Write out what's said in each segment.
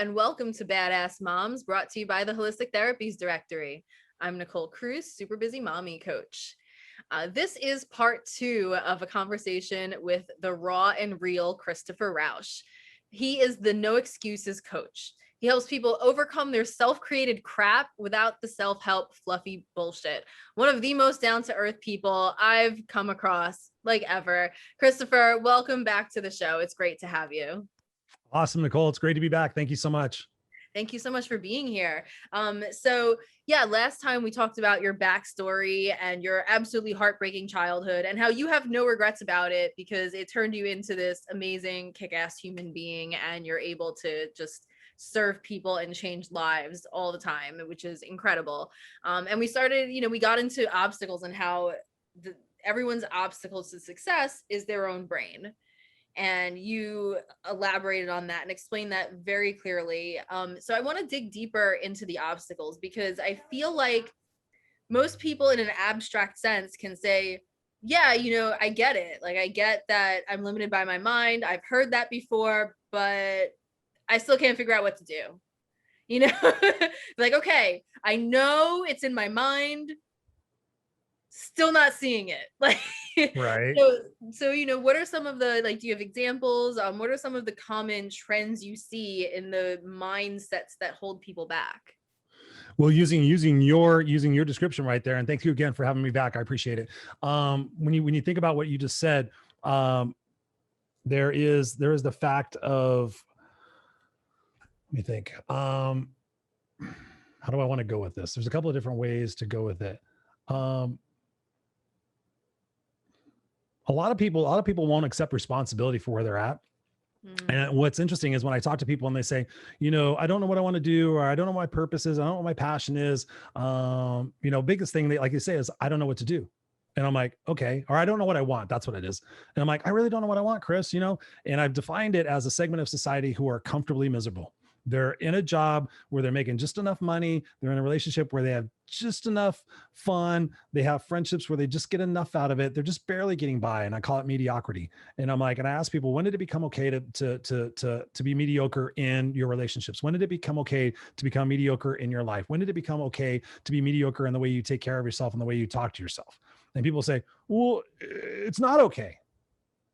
and welcome to Badass Moms, brought to you by the Holistic Therapies Directory. I'm Nicole Cruz, super busy mommy coach. This is part 2 of a conversation with the raw and real Christopher Rausch. He is the no excuses coach. He helps people overcome their self-created crap without the self-help fluffy bullshit. One of the most down-to-earth people I've come across, like ever. Christopher, welcome back to the show. It's great to have you. Awesome, Nicole. It's great to be back. Thank you so much. Thank you so much for being here. Last time we talked about your backstory and your absolutely heartbreaking childhood and how you have no regrets about it because it turned you into this amazing kick-ass human being and you're able to just serve people and change lives all the time, which is incredible. And we started, we got into obstacles and how everyone's obstacles to success is their own brain. And you elaborated on that and explained that very clearly. So I want to dig deeper into the obstacles because I feel like most people in an abstract sense can say, yeah, I get it. Like, I get that I'm limited by my mind. I've heard that before, but I still can't figure out what to do. Like, okay, I know it's in my mind, still not seeing it. Like, right. So, what are some of the, do you have examples? What are some of the common trends you see in the mindsets that hold people back? Well, using your description right there, and thank you again for having me back. I appreciate it. When you think about what you just said, there is the fact of, let me think. How do I want to go with this? There's a couple of different ways to go with it. A lot of people won't accept responsibility for where they're at. And what's interesting is when I talk to people and they say, I don't know what I want to do, or I don't know what my purpose is. I don't know what my passion is. Biggest thing they like to say is, I don't know what to do. And I'm like, okay, or I don't know what I want. That's what it is. And I'm like, I really don't know what I want, Chris, and I've defined it as a segment of society who are comfortably miserable. They're in a job where they're making just enough money. They're in a relationship where they have just enough fun. They have friendships where they just get enough out of it. They're just barely getting by. And I call it mediocrity. And I'm like, and I ask people, when did it become okay to be mediocre in your relationships? When did it become okay to become mediocre in your life? When did it become okay to be mediocre in the way you take care of yourself and the way you talk to yourself? And people say, well, it's not okay.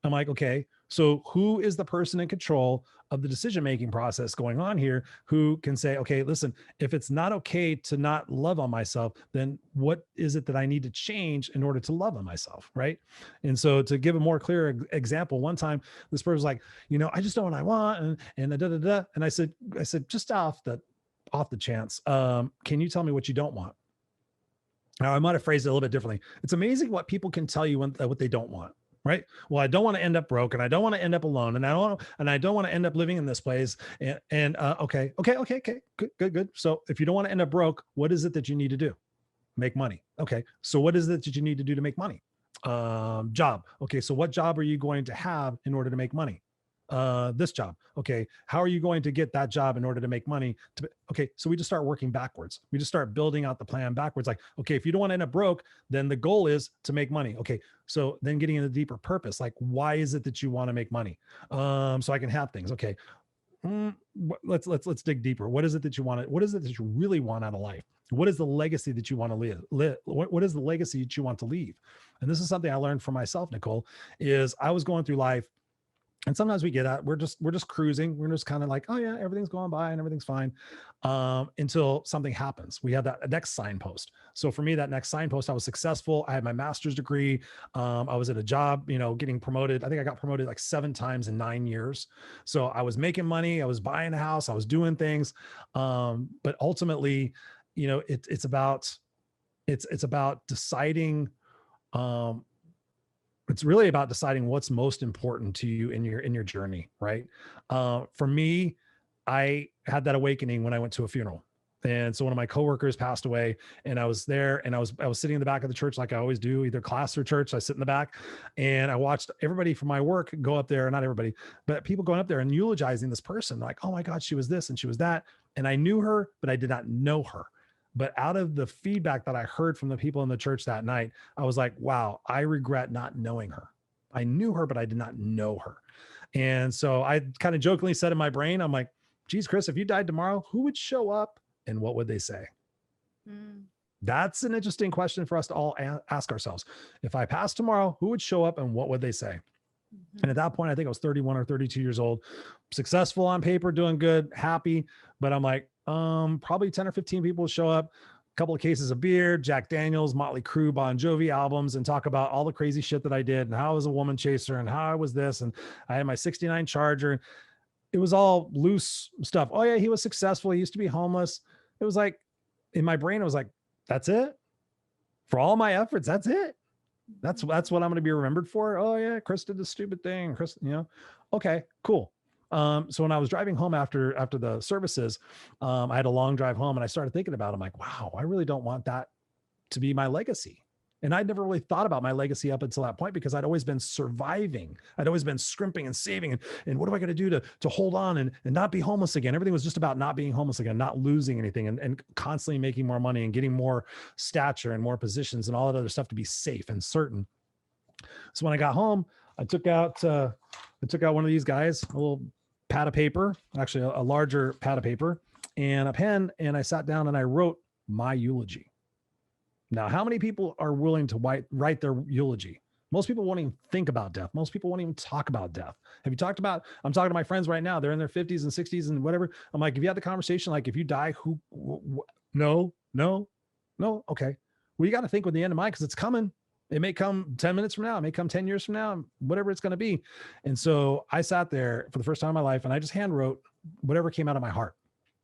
I'm like, okay, so who is the person in control of the decision-making process going on here who can say, okay, listen, if it's not okay to not love on myself, then what is it that I need to change in order to love on myself, right? And so to give a more clear example, one time this person was like, I just know what I want, and da da da. And I said, just off the chance, can you tell me what you don't want? Now I might have phrased it a little bit differently. It's amazing what people can tell you what they don't want. Right. Well, I don't want to end up broke, and I don't want to end up alone, and I don't want to end up living in this place. Okay. Good. So if you don't want to end up broke, what is it that you need to do? Make money. Okay. So what is it that you need to do to make money? Job. Okay. So what job are you going to have in order to make money? This job. Okay. How are you going to get that job in order to make money? Okay. So we just start working backwards. We just start building out the plan backwards. Like, okay, if you don't want to end up broke, then the goal is to make money. Okay. So then getting into deeper purpose, like, why is it that you want to make money? So I can have things. Okay. Let's dig deeper. What is it that you want? What is it that you really want out of life? What is the legacy that you want to live? What is the legacy that you want to leave? And this is something I learned for myself, Nicole, is I was going through life. And sometimes we get at, we're just cruising. We're just kind of like, oh yeah, everything's going by and everything's fine. Until something happens. We have that next signpost. So for me, that next signpost, I was successful. I had my master's degree. I was at a job, getting promoted. I think I got promoted like 7 times in 9 years. So I was making money. I was buying a house. I was doing things. But ultimately, it's about deciding, it's really about deciding what's most important to you in your journey, right? For me, I had that awakening when I went to a funeral. And so one of my coworkers passed away, and I was there, and I was sitting in the back of the church like I always do, either class or church. I sit in the back, and I watched everybody from my work go up there, not everybody, but people going up there and eulogizing this person, like, oh my God, she was this and she was that. And I knew her, but I did not know her. But out of the feedback that I heard from the people in the church that night, I was like, wow, I regret not knowing her. I knew her, but I did not know her. And so I kind of jokingly said in my brain, I'm like, geez, Chris, if you died tomorrow, who would show up and what would they say? That's an interesting question for us to all ask ourselves. If I passed tomorrow, who would show up and what would they say? And at that point, I think I was 31 or 32 years old, successful on paper, doing good, happy. But I'm like, probably 10 or 15 people would show up, a couple of cases of beer, Jack Daniels, Motley Crue, Bon Jovi albums, and talk about all the crazy shit that I did and how I was a woman chaser and how I was this. And I had my 69 Charger. It was all loose stuff. Oh yeah, he was successful. He used to be homeless. It was like, in my brain, it was like, that's it? For all my efforts, that's it? That's what I'm going to be remembered for. Oh yeah, Chris did this stupid thing. Chris, okay, cool. So when I was driving home after the services, I had a long drive home and I started thinking about it. I'm like, wow, I really don't want that to be my legacy. And I'd never really thought about my legacy up until that point because I'd always been surviving. I'd always been scrimping and saving. And what am I going to do to hold on and not be homeless again? Everything was just about not being homeless again, not losing anything and constantly making more money and getting more stature and more positions and all that other stuff to be safe and certain. So when I got home, I took out one of these guys, a little pad of paper, actually a larger pad of paper and a pen. And I sat down and I wrote my eulogy. Now, how many people are willing to write their eulogy? Most people won't even think about death. Most people won't even talk about death. I'm talking to my friends right now. They're in their 50s and 60s and whatever. I'm like, if you had the conversation, like if you die, no. Okay. Well, you got to think with the end in mind because it's coming. It may come 10 minutes from now. It may come 10 years from now, whatever it's going to be. And so I sat there for the first time in my life and I just hand wrote whatever came out of my heart.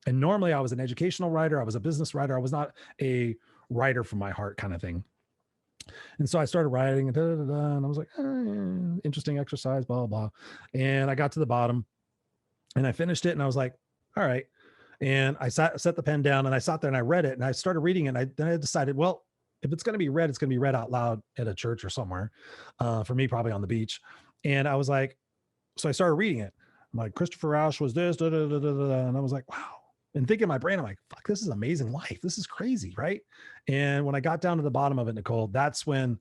And normally I was an educational writer. I was a business writer. I was not a writer from my heart kind of thing. And so I started writing and I was like, interesting exercise, blah, blah, blah. And I got to the bottom and I finished it and I was like, all right. And I set the pen down and I sat there and I read it and I started reading it. And then I decided, well, if it's going to be read, it's going to be read out loud at a church or somewhere. For me, probably on the beach. And I was like, so I started reading it. I'm like, Christopher Rausch was this, and I was like, wow. And thinking in my brain, I'm like, fuck, this is amazing life. This is crazy, right? And when I got down to the bottom of it, Nicole, that's when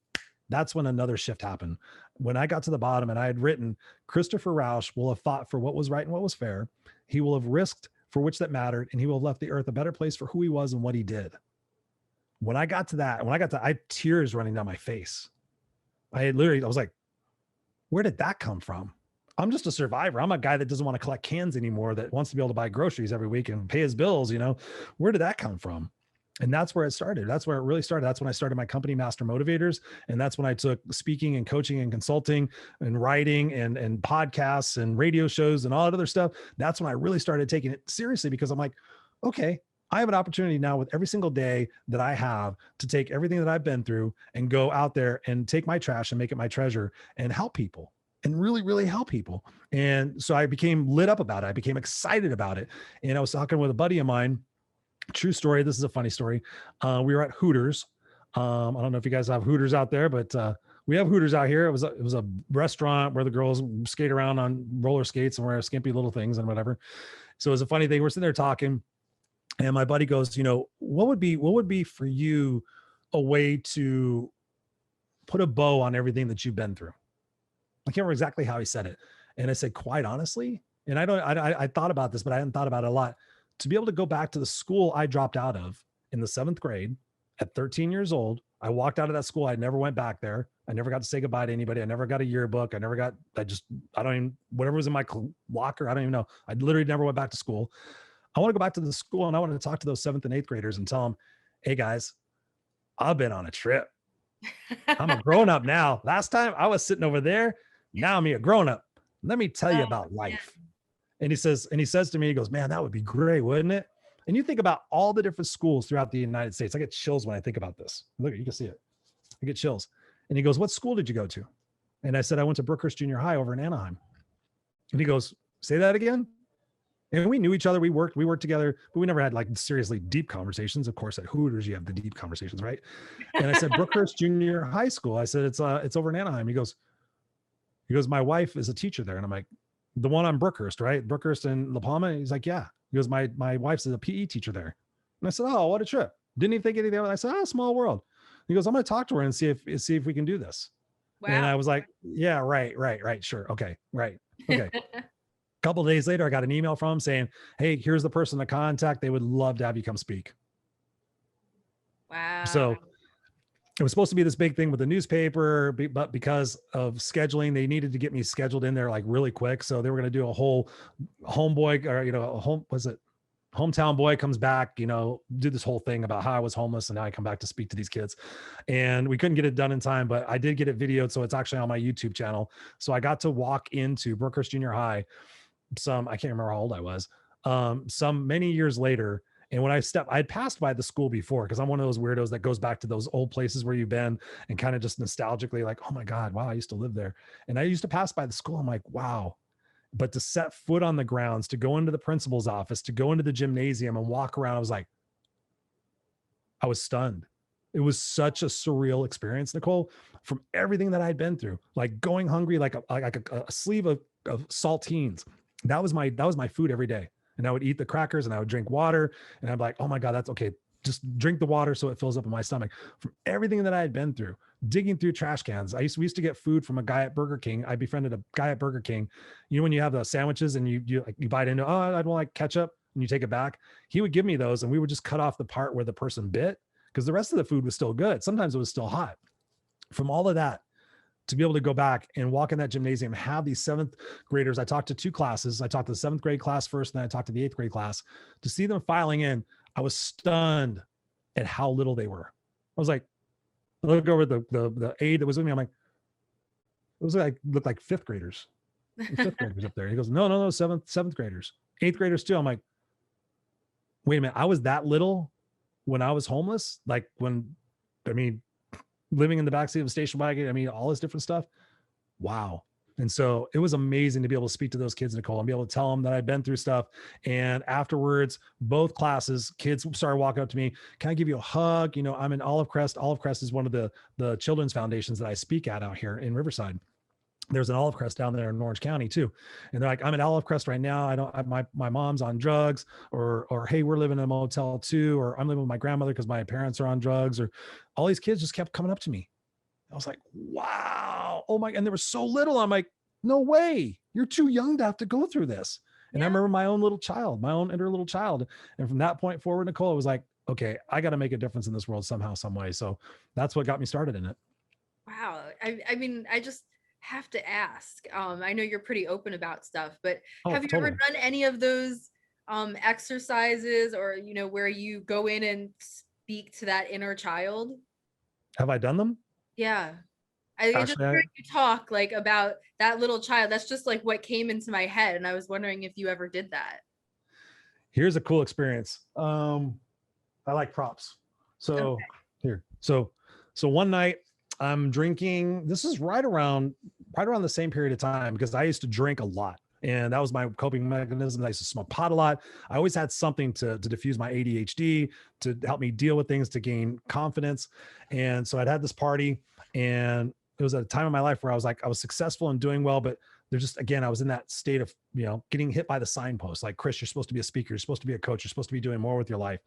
another shift happened. When I got to the bottom and I had written, Christopher Rausch will have fought for what was right and what was fair. He will have risked for which that mattered, and he will have left the earth a better place for who he was and what he did. When I got to that, I had tears running down my face. I was like, where did that come from? I'm just a survivor. I'm a guy that doesn't want to collect cans anymore, that wants to be able to buy groceries every week and pay his bills. Where did that come from? And that's where it started. That's where it really started. That's when I started my company, Master Motivators. And that's when I took speaking and coaching and consulting and writing and podcasts and radio shows and all that other stuff. That's when I really started taking it seriously because I'm like, okay, I have an opportunity now with every single day that I have to take everything that I've been through and go out there and take my trash and make it my treasure and help people. And really, really help people. And so I became lit up about it. I became excited about it. And I was talking with a buddy of mine, true story. This is a funny story. We were at Hooters. I don't know if you guys have Hooters out there, but we have Hooters out here. It was a restaurant where the girls skate around on roller skates and wear skimpy little things and whatever. So it was a funny thing. We're sitting there talking and my buddy goes, what would be for you a way to put a bow on everything that you've been through? I can't remember exactly how he said it. And I said, quite honestly, and I thought about this, but I hadn't thought about it a lot, to be able to go back to the school I dropped out of in the 7th grade at 13 years old. I walked out of that school. I never went back there. I never got to say goodbye to anybody. I never got a yearbook. Whatever was in my locker, I don't even know. I literally never went back to school. I want to go back to the school and I want to talk to those 7th and 8th graders and tell them, hey guys, I've been on a trip. I'm a grown up now. Last time I was sitting over there. Now I'm a grown up. Let me tell you about life. And he says to me, he goes, man, that would be great, wouldn't it? And you think about all the different schools throughout the United States. I get chills when I think about this. Look, you can see it. I get chills. And he goes, what school did you go to? And I said, I went to Brookhurst Junior High over in Anaheim. And he goes, say that again. And we knew each other. We worked together, but we never had like seriously deep conversations. Of course, at Hooters, you have the deep conversations, right? And I said, Brookhurst Junior High School. I said, it's over in Anaheim. He goes, my wife is a teacher there. And I'm like, the one on Brookhurst, right? Brookhurst and La Palma. He's like, yeah. He goes, my wife's a PE teacher there. And I said, oh, what a trip. Didn't even think anything of it. I said, oh, small world. He goes, I'm going to talk to her and see if we can do this. Wow. And I was like, yeah, right. Sure. Okay. Right. Okay. couple of days later, I got an email from them saying, hey, here's the person to contact. They would love to have you come speak. Wow. So it was supposed to be this big thing with the newspaper, but because of scheduling, they needed to get me scheduled in there like really quick. So they were going to do a whole homeboy, or, hometown boy comes back, do this whole thing about how I was homeless and now I come back to speak to these kids. And we couldn't get it done in time, but I did get it videoed. So it's actually on my YouTube channel. So I got to walk into Brookhurst Junior High, I can't remember how old I was, some many years later. And when I'd passed by the school before, because I'm one of those weirdos that goes back to those old places where you've been and kind of just nostalgically like, oh my God, wow, I used to live there. And I used to pass by the school. I'm like, wow. But to set foot on the grounds, to go into the principal's office, to go into the gymnasium and walk around, I was stunned. It was such a surreal experience, Nicole, from everything that I'd been through, like going hungry, like a sleeve of saltines. That was my food every day. And I would eat the crackers and I would drink water and I'm like, oh my God, that's okay. Just drink the water so it fills up in my stomach. From everything that I had been through, digging through trash cans. We used to get food from a guy at Burger King. I befriended a guy at Burger King. When you have the sandwiches and you bite into, oh, I don't like ketchup, and you take it back. He would give me those and we would just cut off the part where the person bit, because the rest of the food was still good. Sometimes it was still hot. From all of that, to be able to go back and walk in that gymnasium, have these 7th graders. I talked to 2 classes. I talked to the 7th grade class first, and then I talked to the 8th grade class. To see them filing in, I was stunned at how little they were. I was like, I look over the aide that was with me. I'm like, it was like, looked like 5th graders. 5th graders up there. He goes, no, 7th graders, 8th graders too. I'm like, wait a minute. I was that little when I was homeless. Like living in the backseat of a station wagon, all this different stuff. Wow. And so it was amazing to be able to speak to those kids, Nicole, and be able to tell them that I'd been through stuff. And afterwards, both classes, kids started walking up to me. Can I give you a hug? I'm in Olive Crest. Olive Crest is one of the children's foundations that I speak at out here in Riverside. There's an Olive Crest down there in Orange County too. And they're like, I'm at Olive Crest right now. My mom's on drugs, or, hey, we're living in a motel too, or I'm living with my grandmother because my parents are on drugs, or all these kids just kept coming up to me. I was like, wow. Oh my, and there was so little. I'm like, no way. You're too young to have to go through this. And I remember my own inner little child. And from that point forward, Nicole, it was like, okay, I got to make a difference in this world somehow, some way. So that's what got me started in it. Wow. I just have to ask. I know you're pretty open about stuff, but have you ever done any of those exercises, or where you go in and speak to that inner child? Have I done them? Yeah. I just heard you talk like about that little child. That's just like what came into my head, and I was wondering if you ever did that. Here's a cool experience. I like props. So here. So one night I'm drinking. This is right around the same period of time, because I used to drink a lot, and that was my coping mechanism. I used to smoke pot a lot. I always had something to diffuse my ADHD, to help me deal with things, to gain confidence. And so I'd had this party, and it was at a time in my life where I was successful and doing well, but there's just, again, I was in that state of, getting hit by the signpost. Like, Chris, you're supposed to be a speaker. You're supposed to be a coach. You're supposed to be doing more with your life.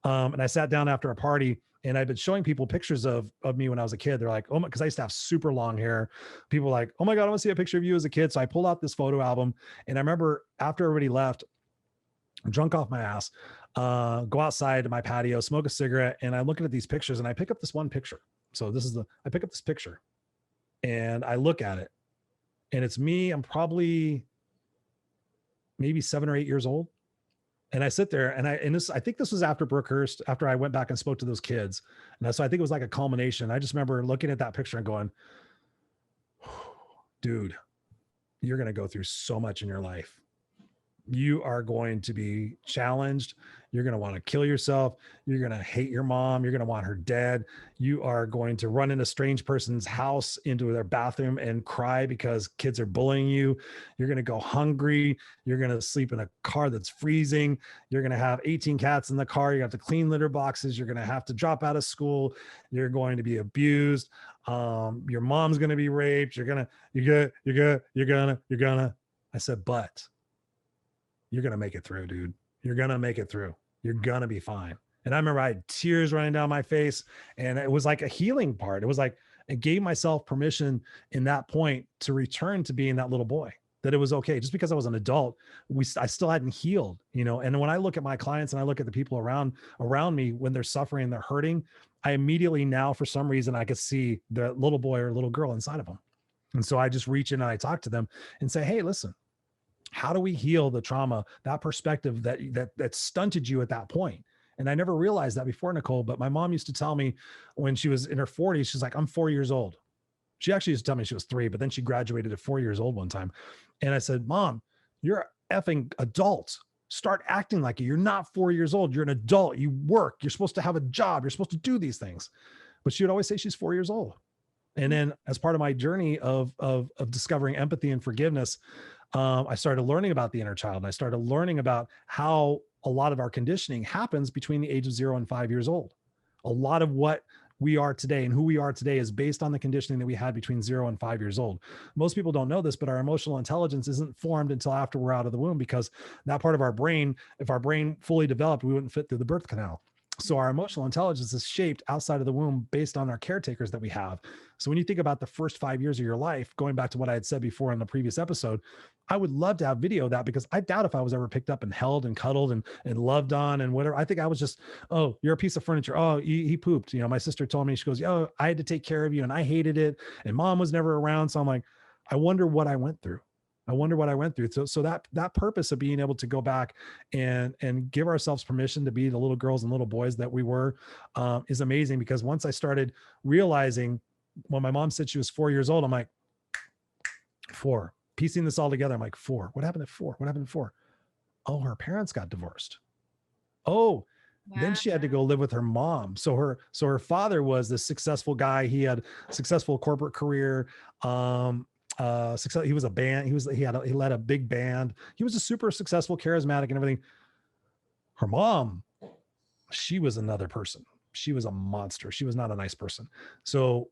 And I sat down after a party, and I've been showing people pictures of me when I was a kid. They're like, oh my, because I used to have super long hair. People were like, oh my God, I want to see a picture of you as a kid. So I pulled out this photo album, and I remember after everybody left, drunk off my ass, go outside to my patio, smoke a cigarette, and I'm looking at these pictures, and I pick up this one picture. So I pick up this picture, and I look at it, and it's me. I'm probably maybe 7 or 8 years old. And I sit there, and I think this was after Brookhurst, after I went back and spoke to those kids. And so I think it was like a culmination. I just remember looking at that picture and going, dude, you're going to go through so much in your life. You are going to be challenged. You're going to want to kill yourself. You're going to hate your mom. You're going to want her dead. You are going to run in a strange person's house, into their bathroom, and cry because kids are bullying you. You're going to go hungry. You're going to sleep in a car that's freezing. You're going to have 18 cats in the car. You have to clean litter boxes. You're going to have to drop out of school. You're going to be abused. Your mom's going to be raped. You're gonna. I said, but you're going to make it through, dude. You're going to make it through. You're going to be fine. And I remember I had tears running down my face, and it was like a healing part. It was like, I gave myself permission in that point to return to being that little boy that it was okay. Just because I was an adult, I still hadn't healed, and when I look at my clients and I look at the people around me, when they're suffering, they're hurting, I immediately now, for some reason, I could see the little boy or little girl inside of them. And so I just reach in and I talk to them and say, hey, listen, how do we heal the trauma, that perspective that stunted you at that point? And I never realized that before, Nicole, but my mom used to tell me when she was in her 40s, she's like, I'm 4 years old. She actually used to tell me she was 3, but then she graduated at 4 years old one time. And I said, Mom, you're an effing adult. Start acting like it. You're not 4 years old. You're an adult. You work. You're supposed to have a job. You're supposed to do these things. But she would always say she's 4 years old. And then as part of my journey of discovering empathy and forgiveness, I started learning about the inner child. And I started learning about how a lot of our conditioning happens between the age of 0 and 5 years old. A lot of what we are today and who we are today is based on the conditioning that we had between 0 and 5 years old. Most people don't know this, but our emotional intelligence isn't formed until after we're out of the womb, because that part of our brain, if our brain fully developed, we wouldn't fit through the birth canal. So our emotional intelligence is shaped outside of the womb based on our caretakers that we have. So when you think about the first 5 years of your life, going back to what I had said before in the previous episode, I would love to have video of that, because I doubt if I was ever picked up and held and cuddled and loved on and whatever. I think I was just, oh, you're a piece of furniture. Oh, he pooped. My sister told me, she goes, oh, I had to take care of you and I hated it. And mom was never around. So I'm like, I wonder what I went through. So that purpose of being able to go back and give ourselves permission to be the little girls and little boys that we were, is amazing. Because once I started realizing, when my mom said she was 4 years old, I'm like, 4, piecing this all together. I'm like, 4, what happened at 4? What happened at 4? Oh, her parents got divorced. Oh, wow. Then she had to go live with her mom. So her father was this successful guy. He had a successful corporate career. He was a band. He led a big band. He was a super successful, charismatic and everything. Her mom, she was another person. She was a monster. She was not a nice person. So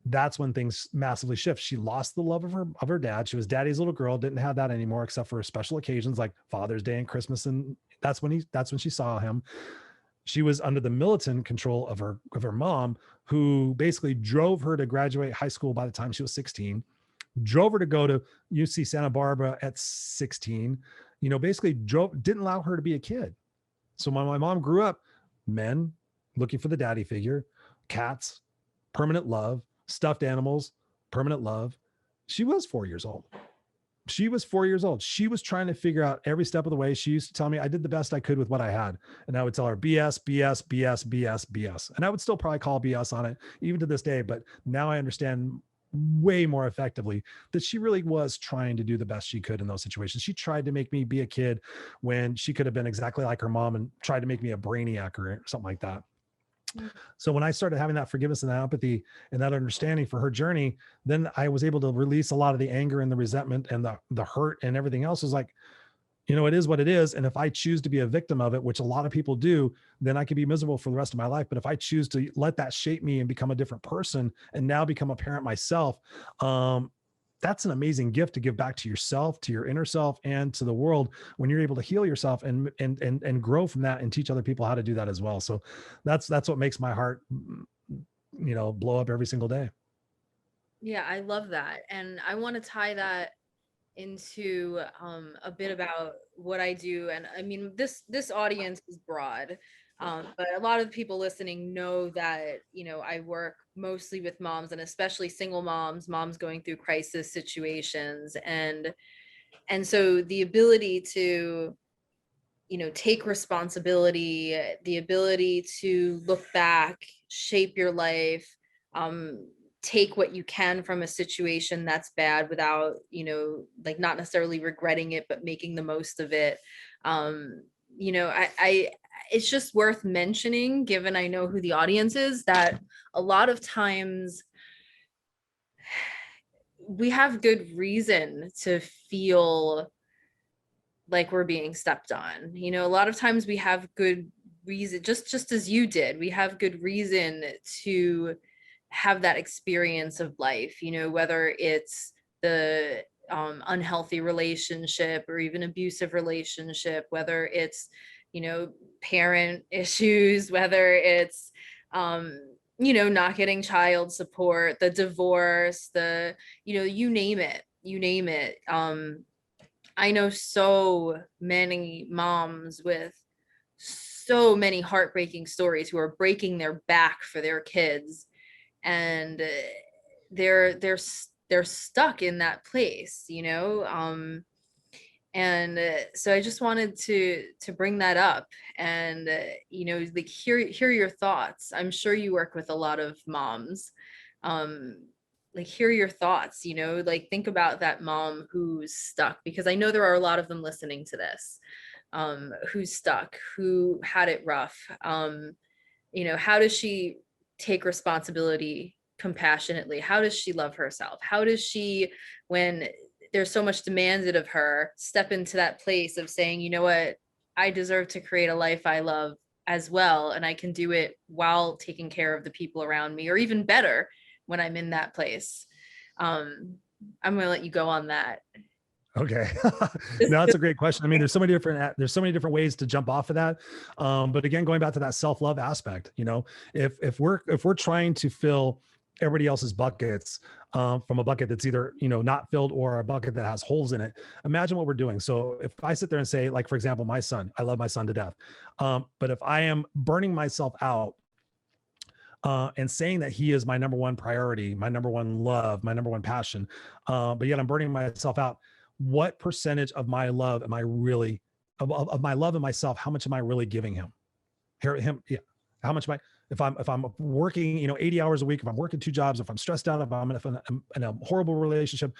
that's when things massively shift. She lost the love of her dad. She was daddy's little girl, didn't have that anymore, except for special occasions like Father's Day and Christmas. And that's when she saw him. She was under the militant control of her mom, who basically drove her to graduate high school by the time she was 16. Drove her to go to UC Santa Barbara at 16, basically didn't allow her to be a kid. So my mom grew up, men looking for the daddy figure, cats, permanent love, stuffed animals, permanent love. She was 4 years old. She was trying to figure out every step of the way. She used to tell me I did the best I could with what I had. And I would tell her BS, BS, BS, BS, BS. And I would still probably call BS on it even to this day. But now I understand way more effectively that she really was trying to do the best she could in those situations. She tried to make me be a kid when she could have been exactly like her mom and tried to make me a brainiac or something like that. So when I started having that forgiveness and that empathy and that understanding for her journey, then I was able to release a lot of the anger and the resentment and the hurt and everything else. Is like, it is what it is. And if I choose to be a victim of it, which a lot of people do, then I could be miserable for the rest of my life. But if I choose to let that shape me and become a different person and now become a parent myself, that's an amazing gift to give back to yourself, to your inner self, and to the world when you're able to heal yourself and grow from that and teach other people how to do that as well. So that's what makes my heart, blow up every single day. Yeah, I love that. And I want to tie that into a bit about what I do. And I mean, this audience is broad, but a lot of people listening know that, I work mostly with moms, and especially single moms going through crisis situations. And so the ability to, take responsibility, the ability to look back, shape your life, take what you can from a situation that's bad without, like not necessarily regretting it, but making the most of it. I it's just worth mentioning, given I know who the audience is, that a lot of times we have good reason to feel like we're being stepped on. A lot of times we have good reason, just as you did, we have good reason to have that experience of life, whether it's the unhealthy relationship or even abusive relationship, whether it's, parent issues, whether it's, not getting child support, the divorce, you name it. I know so many moms with so many heartbreaking stories who are breaking their back for their kids, and they're stuck in that place, you know. And so I just wanted to bring that up, and you know, like, hear your thoughts. I'm sure you work with a lot of moms. um like, hear your thoughts, you know, like, think about that mom who's stuck, because I know there are a lot of them listening to this, who's stuck, who had it rough. You know, how does she take responsibility compassionately? How does she love herself? How does she, when there's so much demanded of her, step into that place of saying, you know what, I deserve to create a life I love as well, and I can do it while taking care of the people around me, or even better when I'm in that place. I'm going to let you go on that. Okay. No, that's a great question. I mean, there's so many different ways to jump off of that. But again, going back to that self-love aspect, you know, if we're trying to fill everybody else's buckets, from a bucket that's either, you know, not filled, or a bucket that has holes in it, imagine what we're doing. So if I sit there and say, like, for example, my son, I love my son to death. But if I am burning myself out, and saying that he is my number one priority, my number one love, my number one passion, but yet I'm burning myself out, what percentage of my love am I really, of my love and myself, how much am I really giving him? Yeah. How much am I, if I'm working, you know, 80 hours a week, if I'm working 2 jobs, if I'm stressed out, if I'm in a horrible relationship,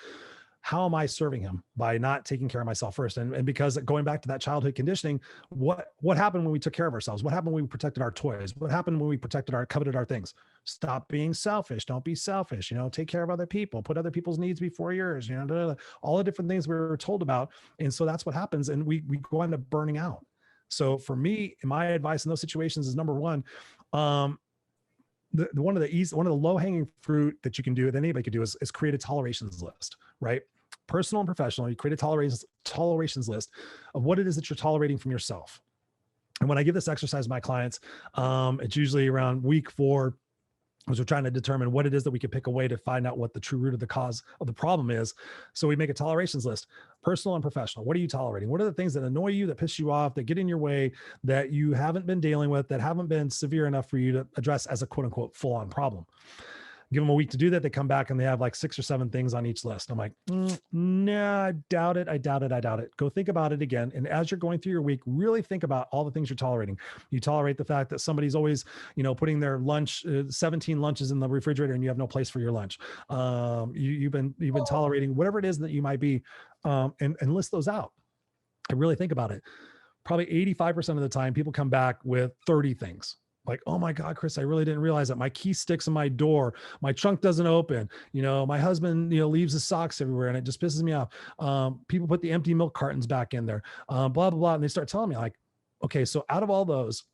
how am I serving him by not taking care of myself first? And because, going back to that childhood conditioning, what happened when we took care of ourselves? What happened when we protected our toys? What happened when we coveted our things? Stop being selfish. Don't be selfish. You know, take care of other people, put other people's needs before yours, you know, all the different things we were told about. And so that's what happens. And we go into burning out. So for me, my advice in those situations is, number one, one of the low hanging fruit that you can do, that anybody could do, is create a tolerations list, right? Personal and professional. You create a tolerations list of what it is that you're tolerating from yourself. And when I give this exercise to my clients, it's usually around week 4, because we're trying to determine what it is that we could pick away to find out what the true root of the cause of the problem is. So we make a tolerations list, personal and professional. What are you tolerating? What are the things that annoy you, that piss you off, that get in your way, that you haven't been dealing with, that haven't been severe enough for you to address as a quote unquote full-on problem? Give them a week to do that. They come back and they have like 6 or 7 things on each list. I'm like, nah, I doubt it. Go think about it again. And as you're going through your week, really think about all the things you're tolerating. You tolerate the fact that somebody's always, you know, putting their lunch, 17 lunches in the refrigerator, and you have no place for your lunch. You've been tolerating whatever it is that you might be, and list those out. I really think about it. Probably 85% of the time, people come back with 30 things. Like, oh my God, Chris, I really didn't realize that my key sticks in my door. My trunk doesn't open. You know, my husband, you know, leaves his socks everywhere, and it just pisses me off. People put the empty milk cartons back in there, blah, blah, blah. And they start telling me, like, okay, so out of all those,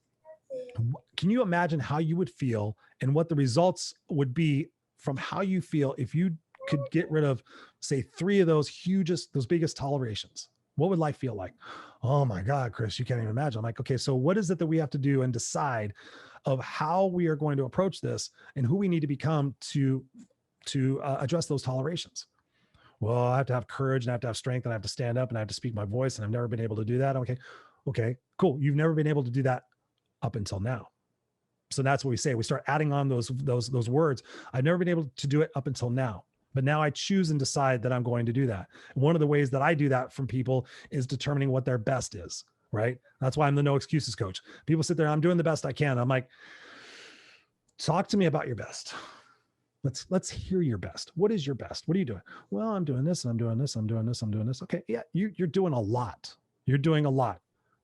can you imagine how you would feel and what the results would be from how you feel if you could get rid of, say, 3 of those biggest tolerations? What would life feel like? Oh my God, Chris, you can't even imagine. I'm like, okay, so what is it that we have to do and decide of how we are going to approach this, and who we need to become to address those tolerations? Well, I have to have courage, and I have to have strength, and I have to stand up, and I have to speak my voice, and I've never been able to do that. Okay, cool. You've never been able to do that up until now. So that's what we say. We start adding on those words. I've never been able to do it up until now, but now I choose and decide that I'm going to do that. One of the ways that I do that from people is determining what their best is, right? That's why I'm the no excuses coach. People sit there, I'm doing the best I can. I'm like, talk to me about your best. Let's hear your best. What is your best? What are you doing? Well, I'm doing this, and I'm doing this, I'm doing this, I'm doing this. Okay, yeah, you're doing a lot. You're doing a lot.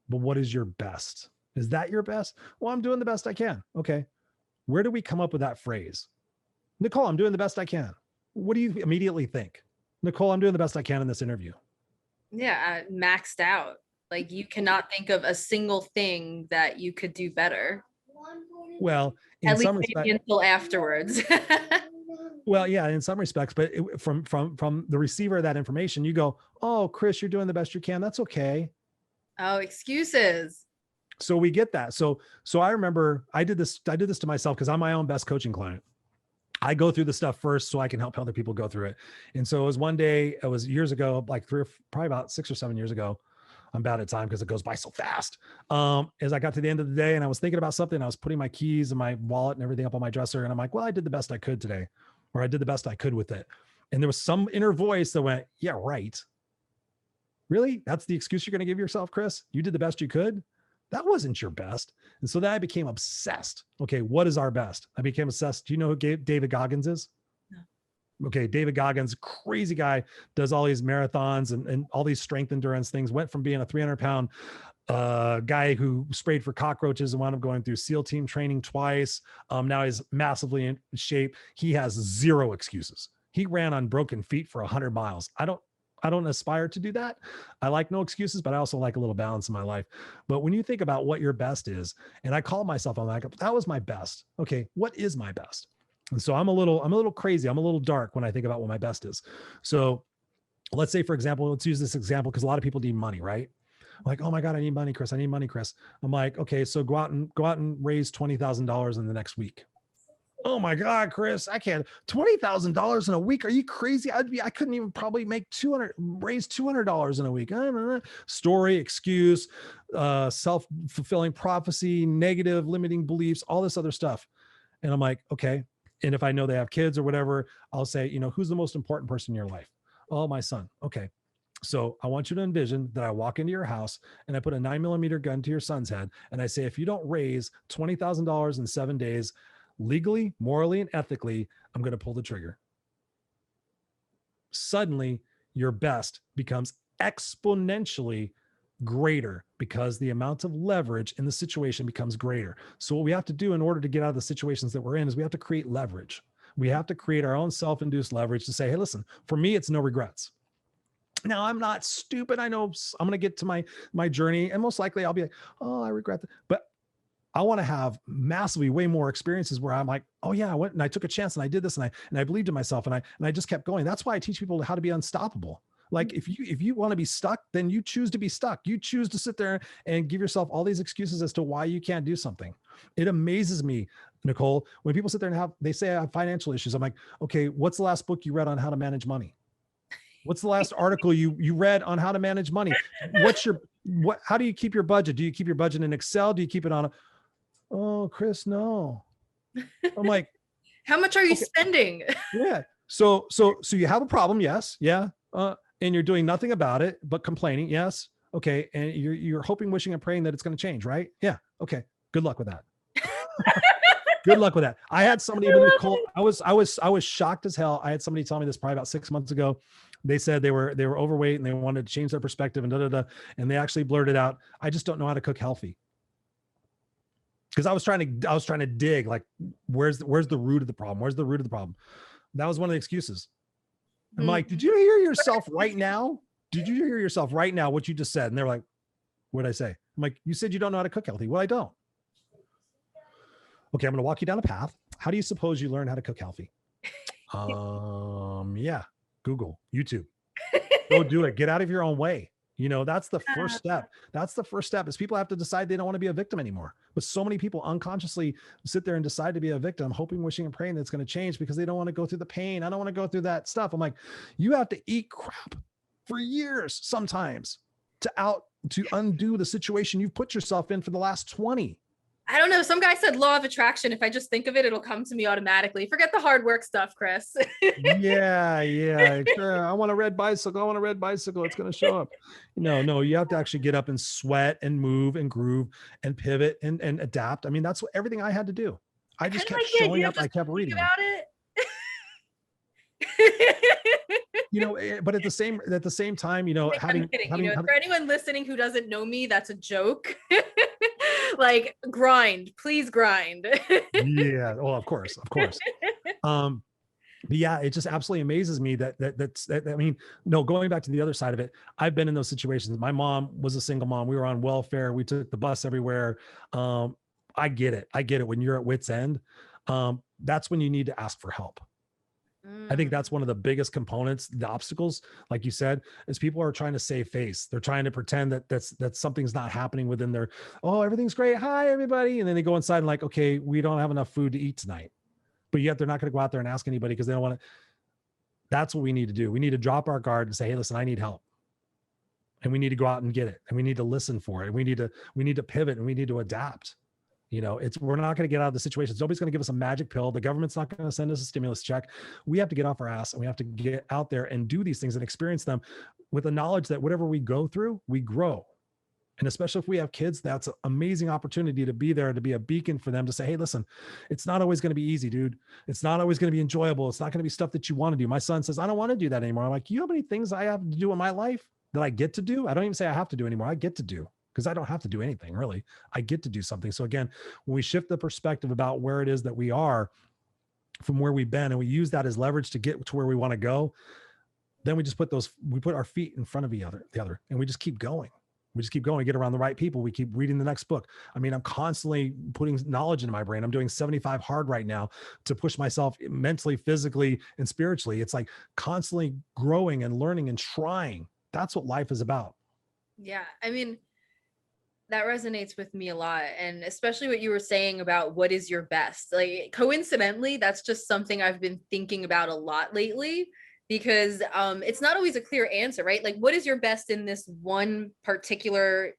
But what is your best? Is that your best? Well, I'm doing the best I can. Okay. Where do we come up with that phrase? Nicole, I'm doing the best I can. What do you immediately think? Nicole, I'm doing the best I can in this interview. Yeah, maxed out. Like, you cannot think of a single thing that you could do better. Well, at least maybe until afterwards. Well, yeah, in some respects, but from the receiver of that information, you go, oh, Chris, you're doing the best you can. That's okay. Oh, excuses. So we get that. So I remember I did this to myself, because I'm my own best coaching client. I go through the stuff first so I can help other people go through it. And so it was one day, it was years ago, like probably about 6 or 7 years ago. I'm bad at time because it goes by so fast. As I got to the end of the day and I was thinking about something, I was putting my keys and my wallet and everything up on my dresser. And I'm like, well, I did the best I could today, or I did the best I could with it. And there was some inner voice that went, yeah, right. Really? That's the excuse you're going to give yourself, Chris? You did the best you could? That wasn't your best. And so then I became obsessed. Okay, what is our best? I became obsessed. Do you know who David Goggins is? No. Okay, David Goggins, crazy guy, does all these marathons and all these strength endurance things, went from being a 300-pound guy who sprayed for cockroaches and wound up going through SEAL team training twice. Now he's massively in shape. He has zero excuses. He ran on broken feet for 100 miles. I don't aspire to do that. I like no excuses, but I also like a little balance in my life. But when you think about what your best is, and I call myself, I'm like, that was my best. Okay, what is my best? And so I'm a little crazy. I'm a little dark when I think about what my best is. So let's say, for example, let's use this example because a lot of people need money, right? Like, oh my God, I need money, Chris. I need money, Chris. I'm like, okay, so go out and raise $20,000 in the next week. Oh my God, Chris, I can't. $20,000 in a week. Are you crazy? I couldn't even probably raise $200 in a week. Story, excuse, self-fulfilling prophecy, negative limiting beliefs, all this other stuff. And I'm like, okay. And if I know they have kids or whatever, I'll say, who's the most important person in your life? Oh, my son. Okay. So I want you to envision that I walk into your house and I put a 9mm gun to your son's head. And I say, if you don't raise $20,000 in 7 days, legally, morally, and ethically, I'm going to pull the trigger. Suddenly, your best becomes exponentially greater because the amount of leverage in the situation becomes greater. So what we have to do in order to get out of the situations that we're in is we have to create leverage. We have to create our own self-induced leverage to say, hey, listen, for me, it's no regrets. Now, I'm not stupid. I know I'm going to get to my journey, and most likely I'll be like, oh, I regret that. But I want to have massively way more experiences where I'm like, oh yeah, I went and I took a chance and I did this and I believed in myself and I just kept going. That's why I teach people how to be unstoppable. Like if you want to be stuck, then you choose to be stuck. You choose to sit there and give yourself all these excuses as to why you can't do something. It amazes me, Nicole, when people sit there and they say I have financial issues. I'm like, okay, what's the last book you read on how to manage money? What's the last article you read on how to manage money? How do you keep your budget? Do you keep your budget in Excel? Do you keep it on oh, Chris, no. I'm like, how much are you spending? Yeah. So you have a problem. Yes. Yeah. And you're doing nothing about it, but complaining. Yes. Okay. And you're hoping, wishing, and praying that it's going to change, right? Yeah. Okay. Good luck with that. Good luck with that. I had somebody, Nicole, I was shocked as hell. I had somebody tell me this probably about 6 months ago. They said they were overweight and they wanted to change their perspective and and they actually blurted out, I just don't know how to cook healthy. Because I was trying to dig, like, where's the root of the problem? Where's the root of the problem? That was one of the excuses. I'm like, did you hear yourself right now? Did you hear yourself right now what you just said? And they're like, what'd I say? I'm like, you said you don't know how to cook healthy. Well, I don't. Okay, I'm going to walk you down a path. How do you suppose you learn how to cook healthy? Yeah, Google, YouTube. Go do it. Get out of your own way. That's the first step. That's the first step is people have to decide they don't want to be a victim anymore. But so many people unconsciously sit there and decide to be a victim, hoping, wishing, and praying that it's going to change because they don't want to go through the pain. I don't want to go through that stuff. I'm like, you have to eat crap for years sometimes to undo the situation you've put yourself in for the last 20. I don't know. Some guy said law of attraction. If I just think of it, it'll come to me automatically. Forget the hard work stuff, Chris. Yeah. I want a red bicycle. It's going to show up. No, you have to actually get up and sweat and move and groove and pivot and adapt. I mean, that's everything I had to do. I just kept showing up. I kept reading about it. But at the same time, for anyone listening who doesn't know me, that's a joke. Like, please grind. Yeah. Well, of course. But yeah, it just absolutely amazes me going back to the other side of it, I've been in those situations. My mom was a single mom. We were on welfare. We took the bus everywhere. I get it. When you're at wit's end, that's when you need to ask for help. I think that's one of the biggest components, the obstacles, like you said, is people are trying to save face. They're trying to pretend that something's not happening within their, oh, everything's great. Hi, everybody. And then they go inside and like, okay, we don't have enough food to eat tonight. but yet they're not going to go out there and ask anybody because they don't want to. That's what we need to do. We need to drop our guard and say, hey, listen, I need help. And we need to go out and get it. And we need to listen for it. And we need to pivot, and we need to adapt. We're not going to get out of the situation. Nobody's going to give us a magic pill. The government's not going to send us a stimulus check. We have to get off our ass, and we have to get out there and do these things and experience them with the knowledge that whatever we go through, we grow. And especially if we have kids, that's an amazing opportunity to be there, to be a beacon for them, to say, hey, listen, it's not always going to be easy, dude. It's not always going to be enjoyable. It's not going to be stuff that you want to do. My son says, I don't want to do that anymore. I'm like, you know how many things I have to do in my life that I get to do? I don't even say I have to do anymore. I get to do, because I don't have to do anything really. I get to do something. So again, when we shift the perspective about where it is that we are from where we've been, and we use that as leverage to get to where we want to go, then we put our feet in front of the other, and we just keep going. We just keep going, get around the right people. We keep reading the next book. I mean, I'm constantly putting knowledge into my brain. I'm doing 75 hard right now to push myself mentally, physically, and spiritually. It's like constantly growing and learning and trying. That's what life is about. Yeah. I mean, that resonates with me a lot. And especially what you were saying about what is your best. Like, coincidentally, that's just something I've been thinking about a lot lately, because it's not always a clear answer, right? Like, what is your best in this one particular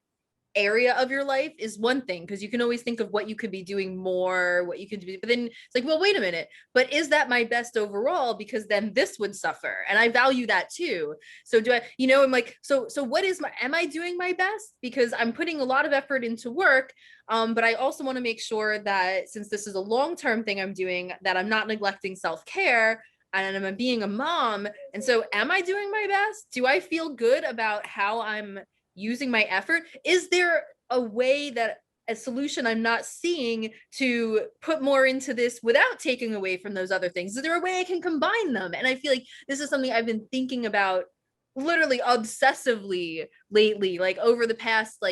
area of your life is one thing, because you can always think of what you could be doing more, what you could do, but then it's like, well, wait a minute, but is that my best overall? Because then this would suffer, and I value that too. So do I, I'm like, so what is am I doing my best? Because I'm putting a lot of effort into work, but I also want to make sure that, since this is a long-term thing I'm doing, that I'm not neglecting self-care, and I'm being a mom. And so am I doing my best? Do I feel good about how I'm using my effort? Is there a way, that a solution I'm not seeing, to put more into this without taking away from those other things? Is there a way I can combine them? And I feel like this is something I've been thinking about literally obsessively lately, like over the past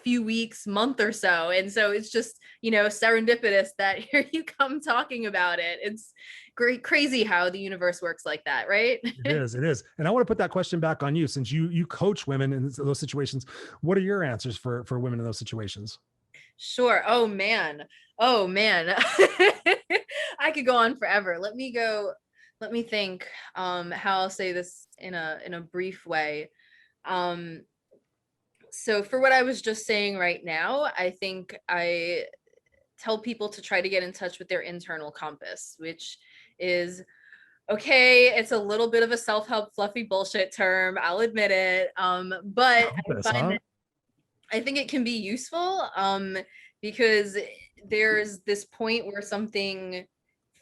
few weeks, month or so. And so it's just, serendipitous that here you come talking about it. It's great, crazy how the universe works like that, right? It is. And I want to put that question back on you, since you coach women in those situations. What are your answers for women in those situations? Sure. Oh man. I could go on forever. Let me think how I'll say this in a brief way. So for what I was just saying right now, I think I tell people to try to get in touch with their internal compass, which is, okay, it's a little bit of a self-help fluffy bullshit term, I'll admit it. But Compass, I find that I think it can be useful, because there's this point where something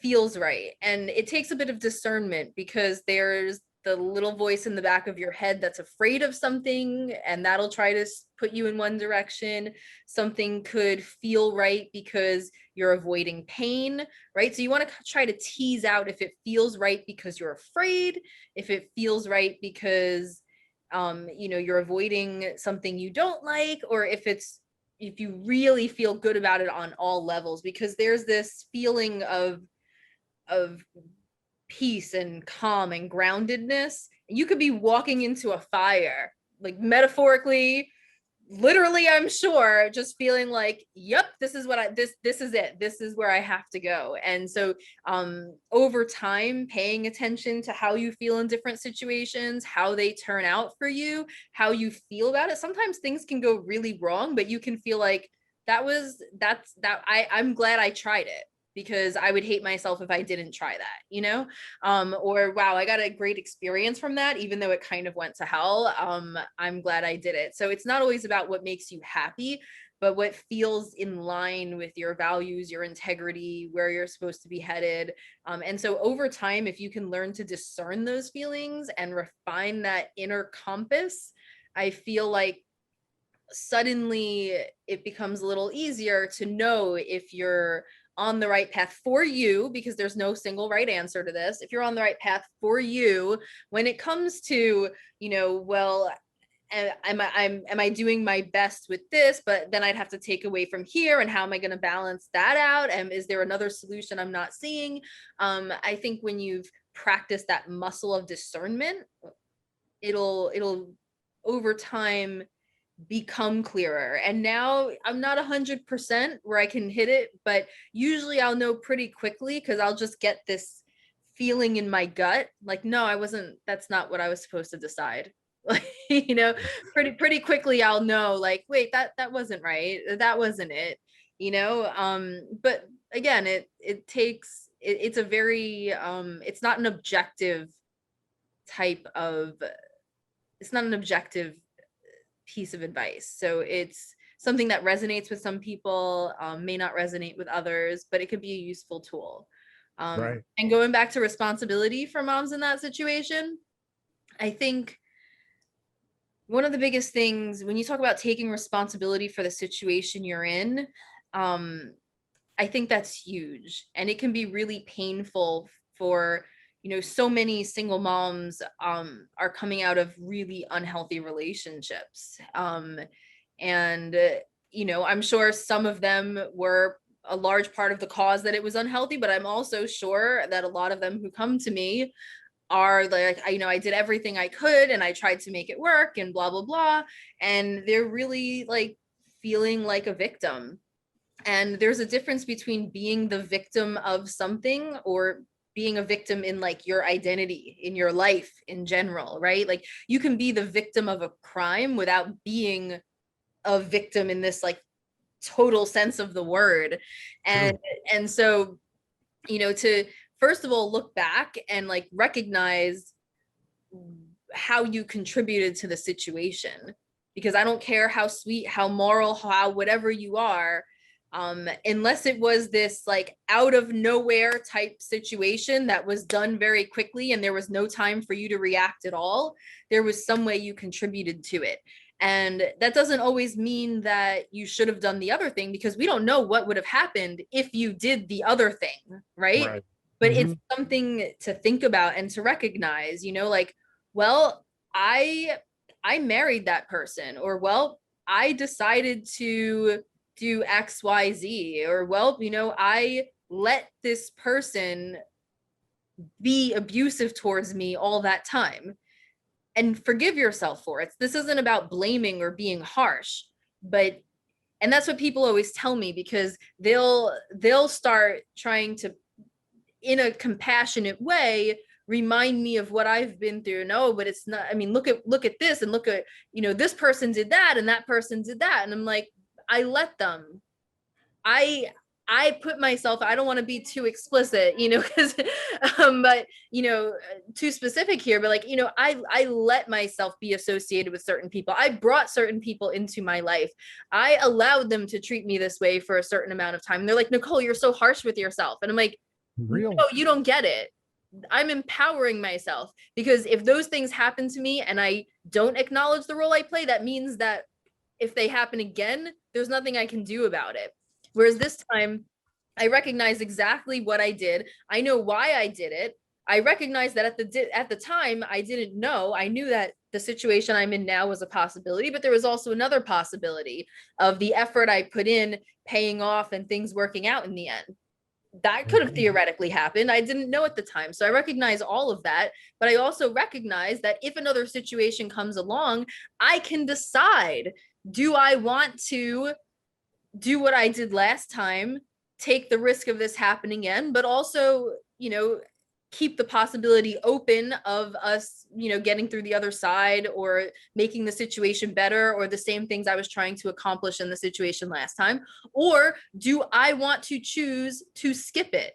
feels right, and it takes a bit of discernment, because there's the little voice in the back of your head that's afraid of something, and that'll try to put you in one direction. Something could feel right because you're avoiding pain, right? So you want to try to tease out if it feels right because you're afraid, if it feels right because you're avoiding something you don't like, or if you really feel good about it on all levels, because there's this feeling of peace and calm and groundedness. You could be walking into a fire, like metaphorically, literally, I'm sure, just feeling like, yep, this is what this is it. This is where I have to go. And so over time, paying attention to how you feel in different situations, how they turn out for you, how you feel about it. Sometimes things can go really wrong, but you can feel like I'm glad I tried it, because I would hate myself if I didn't try that, or wow, I got a great experience from that, even though it kind of went to hell. I'm glad I did it. So it's not always about what makes you happy, but what feels in line with your values, your integrity, where you're supposed to be headed. And so over time, if you can learn to discern those feelings and refine that inner compass, I feel like suddenly it becomes a little easier to know if you're on the right path for you, because there's no single right answer to this. If you're on the right path for you, when it comes to, well, am I doing my best with this, but then I'd have to take away from here, and how am I going to balance that out? And is there another solution I'm not seeing? I think when you've practiced that muscle of discernment, it'll over time become clearer. And now I'm not 100% where I can hit it, but usually I'll know pretty quickly because I'll just get this feeling in my gut, like, no, that's not what I was supposed to decide. Like, pretty quickly I'll know, like, wait, that wasn't right. That wasn't it, but again, it's a very, it's not an objective type of, it's not an objective piece of advice. So it's something that resonates with some people, may not resonate with others, but it could be a useful tool. Right. And going back to responsibility for moms in that situation, I think one of the biggest things when you talk about taking responsibility for the situation you're in, I think that's huge. And it can be really painful for, so many single moms are coming out of really unhealthy relationships. And I'm sure some of them were a large part of the cause that it was unhealthy, but I'm also sure that a lot of them who come to me are like, I did everything I could and I tried to make it work and blah, blah, blah. And they're really like feeling like a victim. And there's a difference between being the victim of something or being a victim in like your identity, in your life in general, right? Like you can be the victim of a crime without being a victim in this like total sense of the word. And and so, to first of all look back and like recognize how you contributed to the situation, because I don't care how sweet, how moral, how whatever you are, unless it was this like out of nowhere type situation that was done very quickly and there was no time for you to react at all, there was some way you contributed to it. And that doesn't always mean that you should have done the other thing, because we don't know what would have happened if you did the other thing, right? But it's something to think about and to recognize, like, well, I married that person, or well, I decided to do XYZ, or well, I let this person be abusive towards me all that time, and forgive yourself for it. This isn't about blaming or being harsh, and that's what people always tell me, because they'll start trying to, in a compassionate way, remind me of what I've been through. No, but it's not, I mean, look at this, and look at, this person did that and that person did that. And I'm like, I let them. I put myself, I don't want to be too explicit, because but too specific here, but like, I let myself be associated with certain people. I brought certain people into my life. I allowed them to treat me this way for a certain amount of time. And they're like, Nicole, you're so harsh with yourself. And I'm like, no, you don't get it. I'm empowering myself, because if those things happen to me and I don't acknowledge the role I play, that means that if they happen again, there's nothing I can do about it. Whereas this time, I recognize exactly what I did. I know why I did it. I recognize that at the time, I didn't know. I knew that the situation I'm in now was a possibility, but there was also another possibility of the effort I put in paying off and things working out in the end. That could have theoretically happened. I didn't know at the time. So I recognize all of that, but I also recognize that if another situation comes along, I can decide, do I want to do what I did last time, take the risk of this happening again, but also, keep the possibility open of us, getting through the other side, or making the situation better, or the same things I was trying to accomplish in the situation last time? Or do I want to choose to skip it,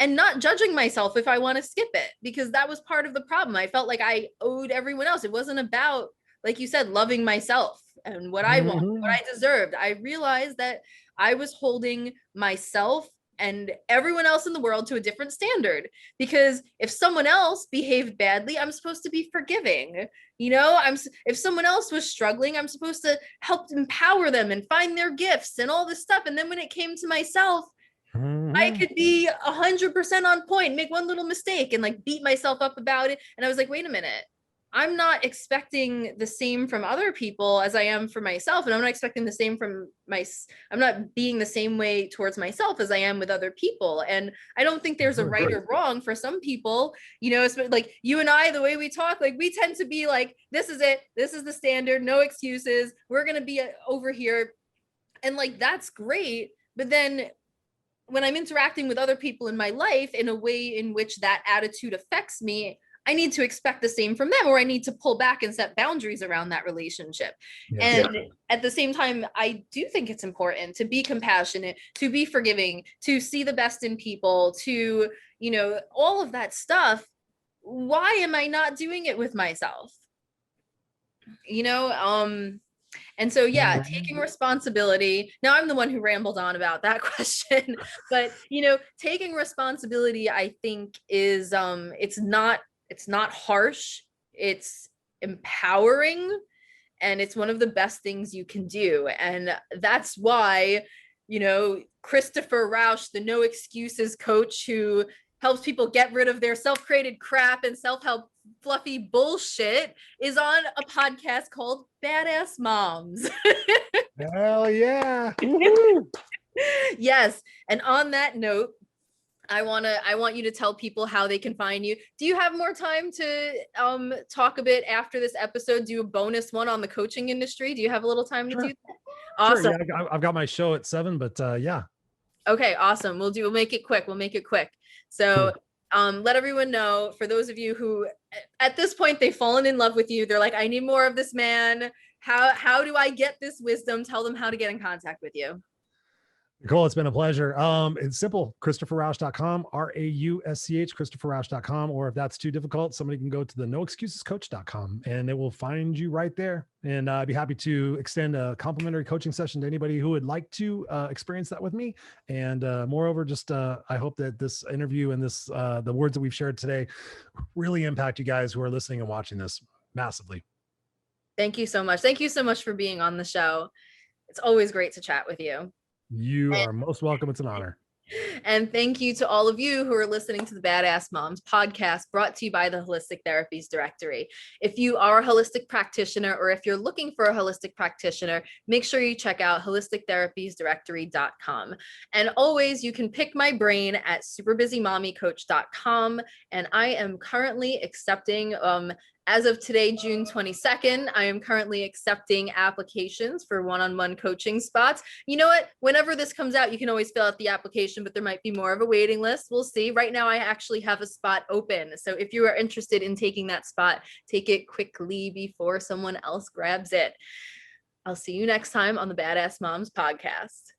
and not judging myself if I want to skip it, because that was part of the problem. I felt like I owed everyone else. It wasn't about, like you said, loving myself and what I want, what I deserved. I realized that I was holding myself and everyone else in the world to a different standard, because if someone else behaved badly, I'm supposed to be forgiving. If someone else was struggling, I'm supposed to help empower them and find their gifts and all this stuff. And then when it came to myself, I could be 100% on point, make one little mistake and like beat myself up about it. And I was like, wait a minute, I'm not expecting the same from other people as I am for myself. And I'm not expecting the same I'm not being the same way towards myself as I am with other people. And I don't think there's a right or wrong for some people, you know, it's like you and I, the way we talk, like we tend to be like, this is it. This is the standard, no excuses. We're going to be over here. And like, that's great. But then when I'm interacting with other people in my life in a way in which that attitude affects me, I need to expect the same from them, or I need to pull back and set boundaries around that relationship. Yes. And at the same time, I do think it's important to be compassionate, to be forgiving, to see the best in people, to, you know, all of that stuff. Why am I not doing it with myself? You know, and so, yeah, taking responsibility. Now I'm the one who rambled on about that question, but, you know, taking responsibility, I think is, it's not harsh, it's empowering, and it's one of the best things you can do. And that's why, you know, Christopher Rausch, the no excuses coach who helps people get rid of their self-created crap and self-help fluffy bullshit, is on a podcast called Badass Moms. Hell yeah. Yes. And on that note, I want you to tell people how they can find you. Do you have more time to talk a bit after this episode? Do a bonus one on the coaching industry? Do you have a little time to do that? Awesome. Sure, yeah, I've got my show at 7, but yeah. Okay, awesome. We'll make it quick. So cool. Let everyone know, for those of you who at this point they've fallen in love with you, they're like, I need more of this man. How do I get this wisdom? Tell them how to get in contact with you. Nicole, it's been a pleasure. It's simple. ChristopherRausch.com, RAUSCH, ChristopherRausch.com. Or if that's too difficult, somebody can go to the noexcusescoach.com and it will find you right there. And I'd be happy to extend a complimentary coaching session to anybody who would like to experience that with me. And moreover, just I hope that this interview and this the words that we've shared today really impact you guys who are listening and watching this massively. Thank you so much. Thank you so much for being on the show. It's always great to chat with you. You are most welcome. It's an honor. And thank you to all of you who are listening to the Badass Moms podcast, brought to you by the Holistic Therapies Directory. If you are a holistic practitioner, or if you're looking for a holistic practitioner, make sure you check out holistictherapiesdirectory.com. And always, you can pick my brain at superbusymommycoach.com. And I am currently accepting, as of today, June 22nd, I am currently accepting applications for one-on-one coaching spots. You know what? Whenever this comes out, you can always fill out the application, but there might be more of a waiting list. We'll see. Right now, I actually have a spot open. So if you are interested in taking that spot, take it quickly before someone else grabs it. I'll see you next time on the Badass Moms podcast.